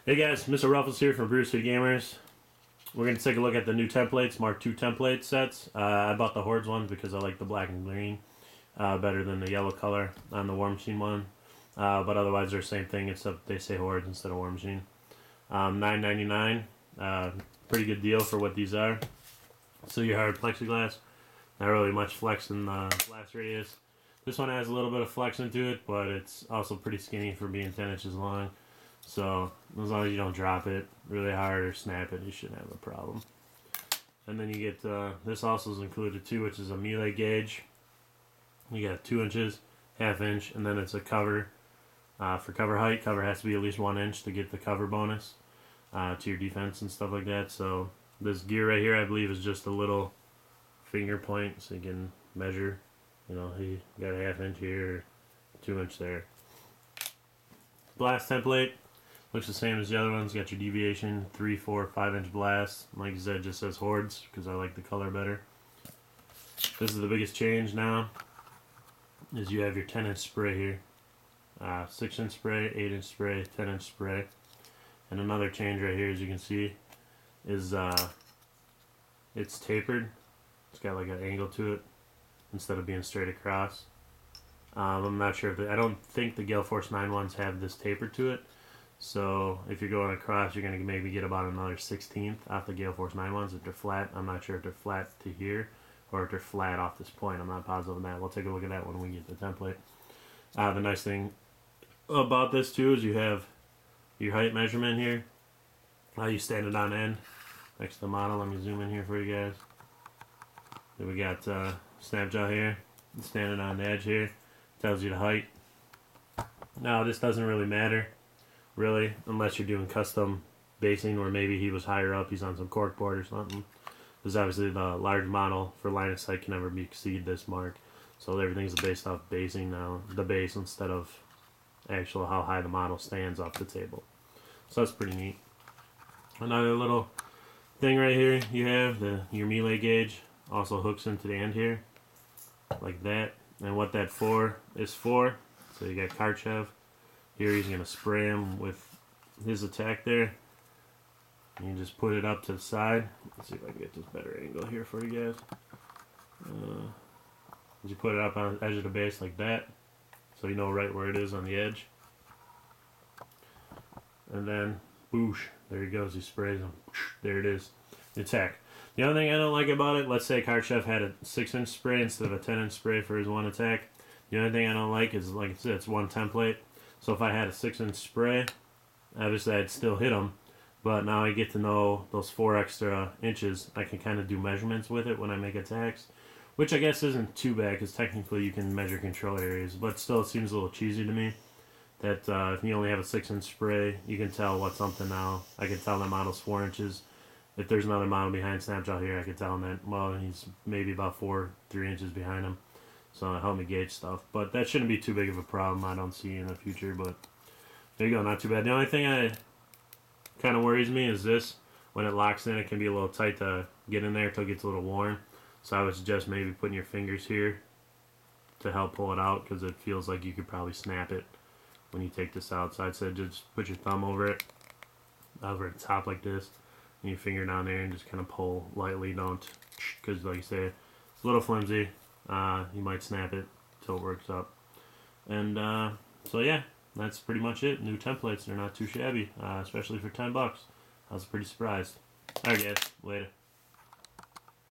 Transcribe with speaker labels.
Speaker 1: Hey guys, Mr. Ruffles here from Bruce City Gamers. We're going to take a look at the new templates, Mark II template sets. I bought the Hordes one because I like the black and green better than the yellow color on the Warmachine one. But otherwise they're the same thing except they say Hordes instead of Warmachine. $9.99, pretty good deal for what these are. So your hard plexiglass, not really much flex in the blast radius. This one has a little bit of flex into it, but it's also pretty skinny for being 10 inches long. So as long as you don't drop it really hard or snap it, you shouldn't have a problem. And then you get this also is included too, which is a melee gauge. You got 2 inches, ½ inch, and then it's a cover for cover height. Cover has to be at least 1 inch to get the cover bonus to your defense and stuff like that. So this gear right here, I believe, is just a little finger point, so you can measure. You know, you got a ½ inch here, 2 inch there. Blast template. Looks the same as the other ones. You got your deviation, 3, 4, 5 inch blast. Like I said, it just says Hordes because I like the color better. This is the biggest change now, is you have your 10 inch spray here. 6 inch spray, 8 inch spray, 10 inch spray. And another change right here, as you can see, is it's tapered. It's got like an angle to it instead of being straight across. I'm not sure if I don't think the Gale Force 9 ones have this taper to it. So if you're going across, you're going to maybe get about another 1/16 off the Gale Force 9 ones if they're flat. I'm not sure if they're flat to here or if they're flat off this point. I'm not positive on that. We'll take a look at that when we get the template. The nice thing about this too is you have your height measurement here. You stand it on end next to the model. Let me zoom in here for you guys. Then we got Snapjaw here. Standing on the edge here. Tells you the height. Now this doesn't really matter, really, unless you're doing custom basing, or maybe he was higher up, he's on some corkboard or something. Because obviously the large model for line of sight can never exceed this mark. So everything's based off basing now, the base, instead of actual how high the model stands off the table. So that's pretty neat. Another little thing right here, you have your melee gauge also hooks into the end here, like that. And what that for is for, so you got Karchev. Here he's going to spray him with his attack there. And you just put it up to the side. Let's see if I can get this better angle here for you guys. You put it up on the edge of the base like that, so you know right where it is on the edge. And then, boosh, there he goes. He sprays him. There it is. The attack. The only thing I don't like about it, let's say Karchev had a 6 inch spray instead of a 10 inch spray for his one attack. The only thing I don't like is, like I said, it's one template. So if I had a 6 inch spray, obviously I'd still hit him. But now I get to know those 4 extra inches. I can kind of do measurements with it when I make attacks. Which I guess isn't too bad, because technically you can measure control areas. But still, it seems a little cheesy to me. That if you only have a 6 inch spray, you can tell what's something now. I can tell that model's 4 inches. If there's another model behind Snapjaw here, I can tell him that, well, he's maybe about 3 inches behind him. So it'll help me gauge stuff. But that shouldn't be too big of a problem, I don't see in the future. But there you go, not too bad. The only thing I kind of worries me is this. When it locks in, it can be a little tight to get in there until it gets a little warm. So I would suggest maybe putting your fingers here to help pull it out, because it feels like you could probably snap it when you take this out. So I'd say just put your thumb over it, over the top like this, and your finger down there, and just kind of pull lightly. Don't, because like you say, it's a little flimsy. You might snap it till it works up. And so yeah, that's pretty much it. New templates, they're not too shabby, especially for $10. I was pretty surprised. Alright guys, later.